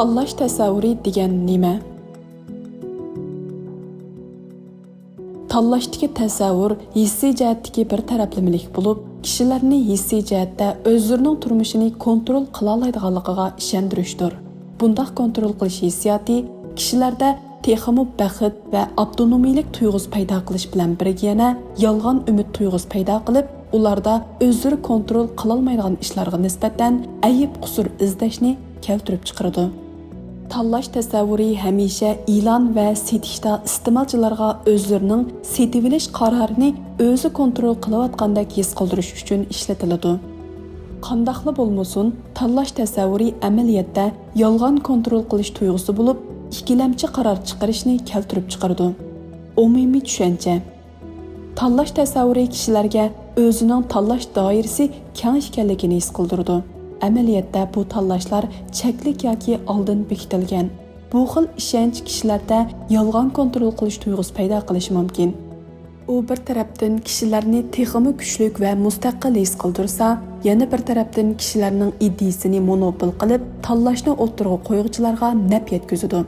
Tanlash tasavvuri degan nima? Tanlashdagi tasavvur hissiy jihatdagi bir taraflamalik bo'lib, kishilarni hissiy jihatda o'zlarining turmushini kontrol qila oladiganligiga ishontirishdir. Bundaq kontrol qilish hissiyoti kishilarda texmi baxt va avtonomiylik tuyg'usi paydo qilish bilan birga yana yolg'on umid tuyg'usi paydo qilib, ularda o'zlari kontrol qila olmaydigan ishlarga nisbatan ayib qusur izlashni keltirib chiqaradi. Tanlash tasavvuri hamisha e'lon va setishda iste'molchilarga o'zlarining setib olish qarorini o'zi kontrol qilayotgandek his qildirish uchun ishlatiladi. Qandaqli bo'lmasin, tanlash tasavvuri amaliyotda yolg'on kontrol qilish tuyg'usi bo'lib, ikkilamchi qaror chiqarishni keltirib chiqaradi. Umumiy tushuncha. Tanlash tasavvuri kishilarga o'zining tanlash doirasi keng ekanligini his qildiradi. Amaliyotda bu tanlashlar cheklik yoki oldin bekitilgan. Bu xil ishonch kishilarda yolg'on kontrol qilish tuyg'usi paydo qilishi mumkin. U bir tarafdan kishilarni texmi kuchlik va mustaqil his qildirsa, yana bir tarafdan kishilarning ideyasini monopol qilib, tanlashni o'tirg'i qo'yuvchilarga naf yetkazadi.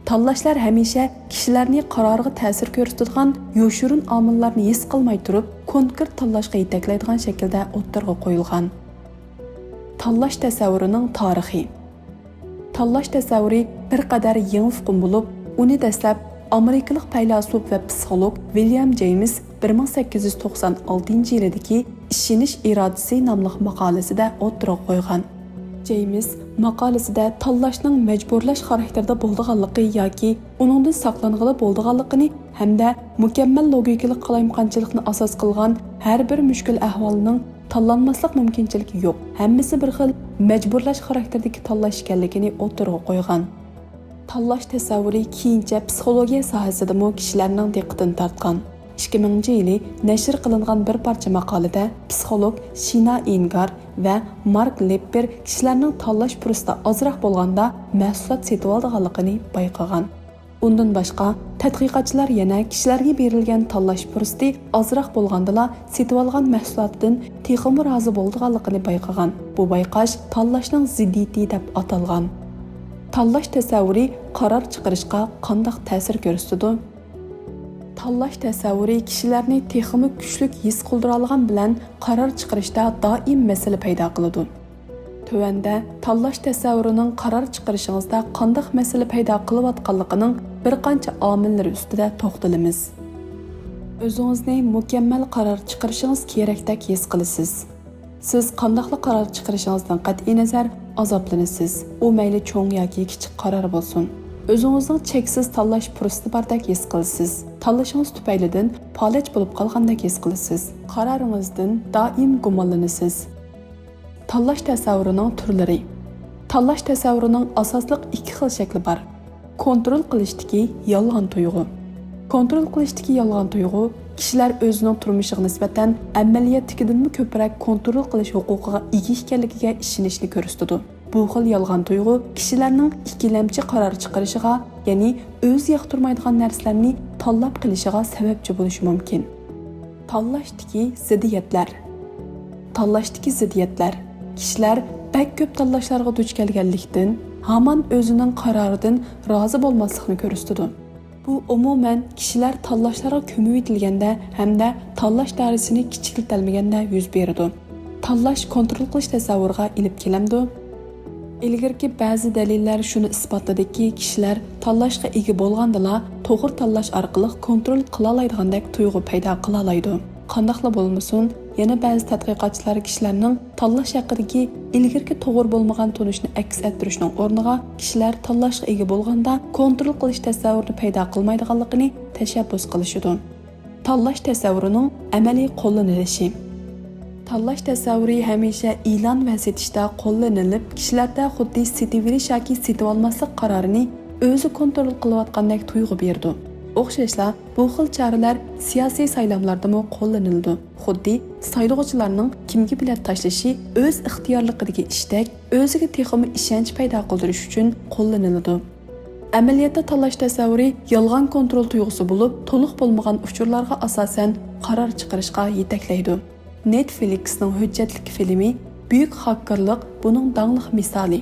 Tanlashlar hamisha kishilarni qaroriga ta'sir ko'rsatadigan yo'shurun omillarni his qilmay turib, konkret tanlashga yetaklaydigan shaklda o'tirg'i qo'yilgan. Tanlash tasavvurining tarixi. Tanlash tasavvuri bir qadar yangi hukm bo'lib, uni dastlab amerikalik faylasuf va psixolog William James 1896-yildagi Ishonish irodasi nomli maqolasida o'tirib qo'ygan. James maqolasida tanlashning majburlash xarakterida bo'lganligi yoki uningdan saqlanig'ili bo'lganligini hamda mukammal logikalik qalamqanchilikni asos qilgan har bir mushkul ahvolning tanlanmaslik mumkinchiligi yo'q. Hammasi bir xil majburlash xarakterdagi tanlash ekanligini o'tirg'i qo'ygan. Tanlash tasavvuri keyincha psixologiya sohasida kishilarning diqqatini tortgan. 2000-yili nashr qilingan bir parcha maqolada psixolog Shina Ingar va Mark Lepper kishilarning tanlash fursati ozroq bo'lganda mahsulot setib olganligini bayqagan. Undan boshqa tadqiqotchilar yana kishilarga berilgan tanlash fursati ozroq bo'lgandala setib olgan mahsulotdan texmi rozi bo'lganligini bayqagan. Bu bayqash tanlashning ziddiyati deb atalgan. Tanlash tasavvuri qaror chiqarishga qanday ta'sir ko'rsatadi? Tanlash tasavvuri kishilarni texmi kuchlik his qildira olgan bilan qaror chiqarishda doim masala paydo qiladi. Tövəndə tanlash tasavvurining qaror chiqarishingizda qanday masala paydo qilayotganligining bir qancha omillar ustida to'xtalamiz. O'zingizni mukammal qaror chiqarishingiz kerakdek his qilasiz. Siz qanday qaror chiqarishingizdan qat'iy nazar azoblanasiz. U mayli cho'ng yoki kichik qaror bo'lsin. O'zingizning cheksiz tanlash fursati bordek his qilasiz. Tanlashingiz tufaylidan falaj bo'lib qolgandek his qilasiz. Qaroringizdan doim gumonlanasiz. Tanlash tasavvurining turlari. Tanlash tasavvurining asosliq ikki xil shakli bor. Kontrol qilishdagi yolg'on tuyg'u. Kontrol qilishdagi yolg'on tuyg'u kishilar o'zining turmushiga nisbatan amaliyotdagidan ko'proq kontrol qilish huquqiga ega ekanligiga ishonishni ko'rsatadi. Bu xil yolg'on tuyg'u kishilarning ikkilamchi qaror chiqarishiga, ya'ni o'z yoqtirmaydigan narsalarni tanlab qilishiga sababchi bo'lishi mumkin. Tanlashdagi ziddiyatlar. Tanlashdagi ziddiyatlar kishilar bak ko'p tanlashlarga duch kelganlikdan hamon o'zining qaroridan rozi bo'lmaslikni ko'rsatadi. Bu umuman kishilar tanlashlarga ko'mayitilganda hamda tanlash doirasini kichikiltirilmaganda yuz beradi. Tanlash kontrol qilish tasavvuriga ilib kelamdi. Ilgirki ba'zi dalillar shuni isbotladiki, kishilar tanlashga ega bo'lgandala to'g'ri tanlash orqali kontrol qila oladigandak tuyg'u paydo qila oladi. Qandaqla bo'lmasin, yana ba'zi tadqiqotchilar kishilarning tanlash haqidagi ilgirki to'g'ri bo'lmagan tunishni aks ettirishning o'rniga kishilar tanlashga ega bo'lganda kontrol qilish tasavvurini paydo qilmaydiganligini tashabbus qilishadi. Tanlash tasavvurining amaliy qo'llanilishi. Tanlash tasavvuri hamisha e'lon va setishda qo'llanilib, kishilarda xuddi setib olish yoki setib olmaslik qarorini o'zi kontrol qilayotgandek tuyg'u berdi. O'xshashla bu xil choralar siyosiy saylovlarda ham qo'llanildi. Xuddi saylovchilarning kimga bilet tashlashi o'z ixtiyorligidagi ishdak, o'ziga texmi ishonch paydo qildirish uchun qo'llaniladi. Amaliyotda tanlash tasavvuri yolg'on kontrol tuyg'usi bo'lib, to'liq bo'lmagan uchurlarga asosan qaror chiqarishga yetaklaydi. Netflixning hujjatli filmi Büyük hakkarlık bunun dağlıq misali.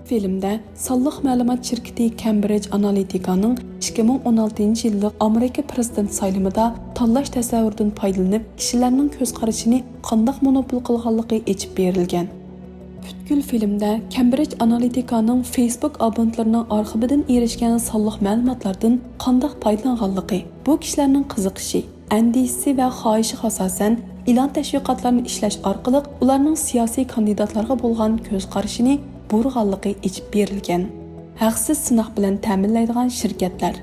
Filmda sonliq ma'lumot shirkati Cambridge Analytica'ning 2016 yillik Amerika prezident saylimida tanlash tasavvuridan foydalanib, kishilarning ko'z qarashini qanday monopol qilganligi aytib berilgan. Butkul filmda Cambridge Analytica'ning Facebook abonentlarining arxividan erishgan sonliq ma'lumotlardan qanday foydalanganligi, bu kishilarning qiziqishi, andisi va xohishiga asosan e'lon tashviqotlarini ishlash orqali ularning siyosiy kandidatlarga bo'lgan ko'z qarashini burg'anligi aytib berilgan. Haqsiz sinoq bilan ta'minlaydigan shirkatlar.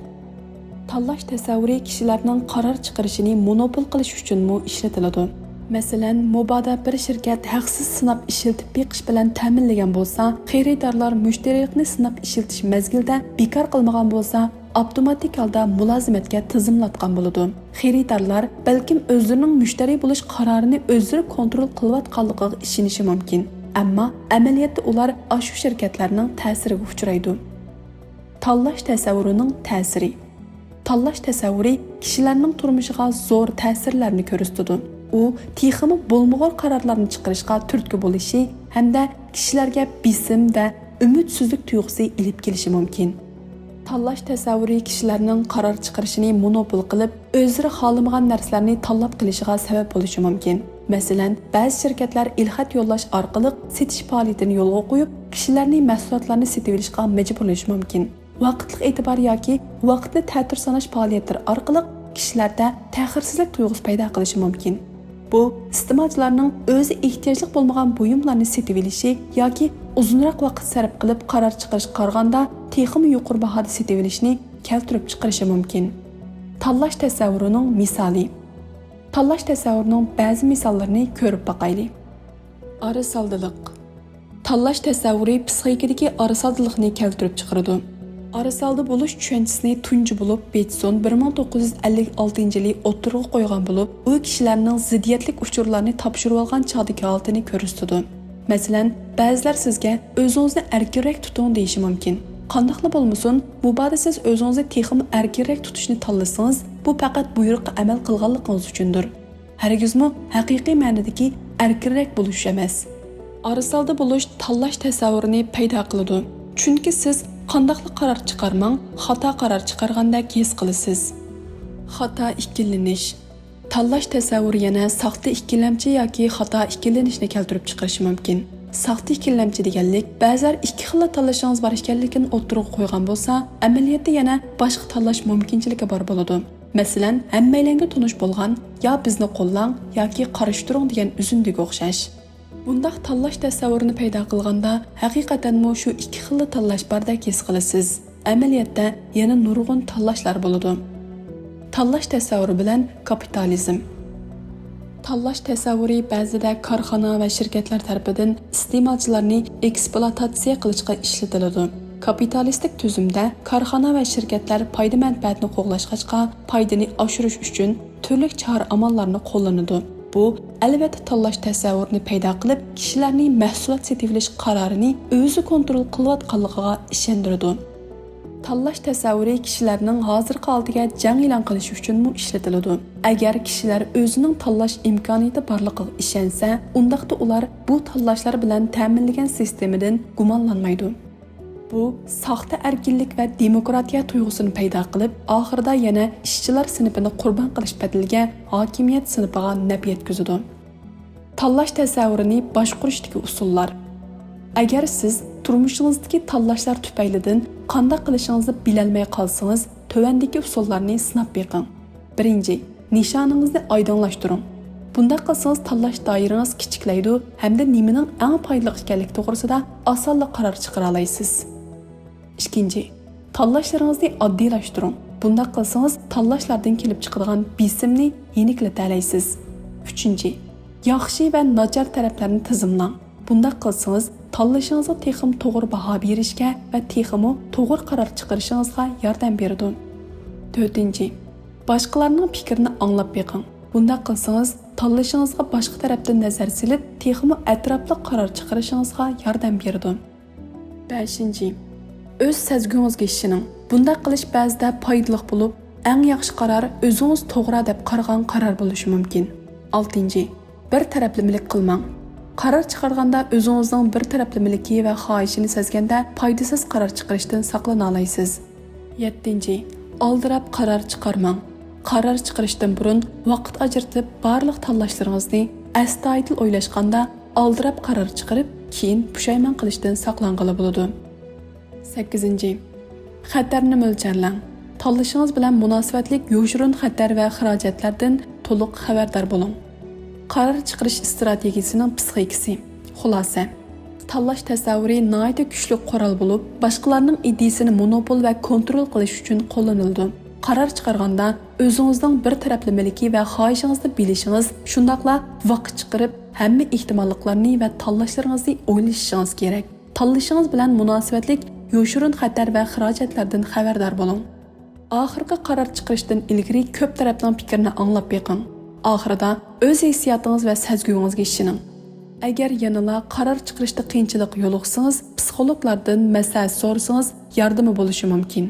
Tanlash tasavvuri kishilarning qaror chiqarishini monopol qilish uchunmi ishlatiladi. Masalan, mobodo bir shirkat haqsiz sinab ishlatib beqish bilan ta'minlagan bo'lsa, xaridorlar mushtarilikni sinab ishiltish mezgilida bekor qilmagan bo'lsa, avtomatik holda mulozimatga tizimlatgan bo'ladi. Xaridorlar balkim o'zlarining mushtari bo'lish qarorini o'zlari kontrol qilayotganligiga ishonishi mumkin. Ammo amaliyotda ular shu shirkatlarning ta'siriga uchraydi. Tanlash tasavvurining ta'siri. Tanlash tasavvuri kishilarning turmushiga zo'r ta'sirlarni ko'rsatadi. U texmi bo'lmag'or qarorlarni chiqarishga turtki bo'lishi hamda kishilarga bisim va umidsizlik tuyg'usi ilib kelishi mumkin. Tanlash tasavvuri kishilarning qaror chiqarishini monopol qilib, o'zlari xohlamagan narsalarni tanlab qilishiga sabab bo'lishi mumkin. Masalan, ba'zi shirkatlar ilxat yo'llash orqali setish faoliyatini yo'lga qo'yib, kishilarning mahsulotlarini sotib olishga majburlashi mumkin. Vaqtlik e'tibor yoki vaqtni ta'tir sanash faoliyatlari orqali kishilarda ta'xirsizlik tuyg'usi paydo qilishi mumkin. Bu iste'molchilarning o'zi ehtiyojli bo'lmagan buyumlarni sotib olishi yoki uzunroq vaqt sarf qilib qaror chiqarish qaraganda texmi yuqori bahoda sotib olishni keltirib chiqarishi mumkin. Tanlash tasavvurining misoli. Tanlash tasavvurining ba'zi misollarini ko'rib boqaylik. Arisaldilik. Tanlash tasavvuri psixikadagi arisaldilikni keltirib chiqaradi. Arisalda bo'lish tushunchisini tunji bo'lib Betson 1956 yili o'ttirg'a qo'ygan bo'lib, u kishilarning ziddiyatlik uchurlarni topshirib olgan chog'dagi holatini ko'rsatadi. Masalan, ba'zilar sizga o'zingizni erkinroq tuting deyishi mumkin. Qandaqla bo'lmasin, mabodo siz o'zingizni texmi erkinroq tutishni tanlasangiz, bu faqat buyruqqa amal qilganligingiz uchundir. Hargizmi haqiqiy ma'nodagi erkinroq bo'lish emas. Arisalda bo'lish tanlash tasavvurini paydo qiladi. Chunki siz qandaqli qaror chiqarmang, xato qaror chiqargandek his qilasiz. Xato ikkilanish. Tanlash tasavvuri yana saxta ikkilamchi yoki xato ikkilanishni keltirib chiqarishi mumkin. Saxta ikkilamchi deganlik ba'zan ikki xil tanlashingiz bor ekanligini o'ttirib qo'ygan bo'lsa, amaliyotda yana boshqa tanlash mumkinchiligi bor bo'ladi. Masalan, hammalarga tonish bo'lgan "yo bizni qo'llang yoki qarashtiring" degan uzundiga o'xshash. Bundaq tanlash tasavvurini paydo qilganda haqiqatanmi shu ikki xil tanlash bordek his qilasiz. Amaliyotda yana nurg'un tanlashlar bo'ladi. Tanlash tasavvuri bilan kapitalizm. Tanlash tasavvuri ba'zida korxona va shirkatlar tomonidan iste'molchilarni ekspluatatsiya qilishga ishlatiladi. Kapitalistik tuzumda korxona va shirkatlar foyda manfaatni qo'g'lashga, foydani oshirish uchun turli chora-amallarni qo'llanadi. Bu albatta tanlash tasavvurini paydo qilib, kishilarning mahsulot sotib olish qarorini o'zi kontrol qilayotganligiga ishontiradi. Tanlash tasavvuri kishilarning hozirgi holatiga jang e'lon qilish uchun ishlatiladi. Agar kishilar o'zining tanlash imkoniyati borligiga ishonsa, undaqda ular bu tanlashlar bilan ta'minlangan sistemadan gumonlanmaydi. Bu saxta erkinlik va demokratiya tuyg'usini paydo qilib, oxirida yana ishchilar sinfini qurbon qilish badaliga hokimiyat sinfiga naf yetkazadi. Tanlash tasavvurini boshqarishdagi usullar. Agar siz turmushingizdagi tanlashlar tufaylidan qanday qilishingizni bilolmay qolsangiz, tövandagi usullarni sinab beqing. 1. Nishoningizni oydinlashtiring. Bunda qilsangiz tanlash doirangiz kichiklaydi hamda nimaning eng foydali ekanligi to'g'risida osonlik qaror chiqara olasiz. 2. Tanlashlaringizni oddiylashtiring. Bunda qilsangiz tanlashlardan kelib chiqadigan bisimni yeniklata olasiz. 3. Yaxshi va nochor taraflarni tizimlang. Bunda qilsangiz tanlashingizga texim to'g'ri baho berishga va teximi to'g'ri qaror chiqarishingizga yordam beradi. 4. Boshqalarning fikrini anglab beqing. Bunda qilsangiz tanlashingizga boshqa tarafdan nazar silib, texmi atrofli qaror chiqarishingizga yordam beradi. 5. O'z sezgingizga ishoning. Bunda qilish ba'zida foydali bo'lib, eng yaxshi qaror o'zingiz to'g'ri deb qaragan qaror bo'lishi mumkin. 6. Bir taraflimilik qilmang. Qarar chiqarganda o'zingizning bir taraflamiligi va xohishini sezganda foydasiz qaror chiqarishdan saqlana olasiz. 7. Aldirab qaror chiqarmang. Qaror chiqarishdan burun vaqt ajratib barliq tanlashlaringizni astoydil o'ylashganda aldirab qaror chiqarib, keyin pushaymon qilishdan saqlanqili bo'ladi. 8. Xatarni mo'ljallang. Tanlashingiz bilan munosabatlik yoshirin xatar va xarajatlardan to'liq xabardor bo'ling. Qaror chiqarish strategiyasining psixikasi. Xulosa. Tanlash tasavvuri nihoyat kuchli qoral bo'lib, boshqalarning ideyasini monopol va kontrol qilish uchun qo'llaniladi. Qaror chiqarganda o'zingizning bir taraflamaligi va xohishingizni bilishingiz, shundaqla vaqt chiqarib, hamma ehtimolliklarni va tanlashlaringizni o'ylashingiz kerak. Tanlashingiz bilan munosabatlik yoshirin xatar va xarajatlardan xabardor bo'ling. Oxirgi qaror chiqarishdan ilgari ko'p tarafning fikrini anglab beqing. Oxirida o'z hissiyotingiz va sezguvingizga ishoning. Agar yanada qaror chiqarishda qiyinchilik yo'liqsangiz, psixologlardan maslahat so'rasangiz, yordami bo'lishi mumkin.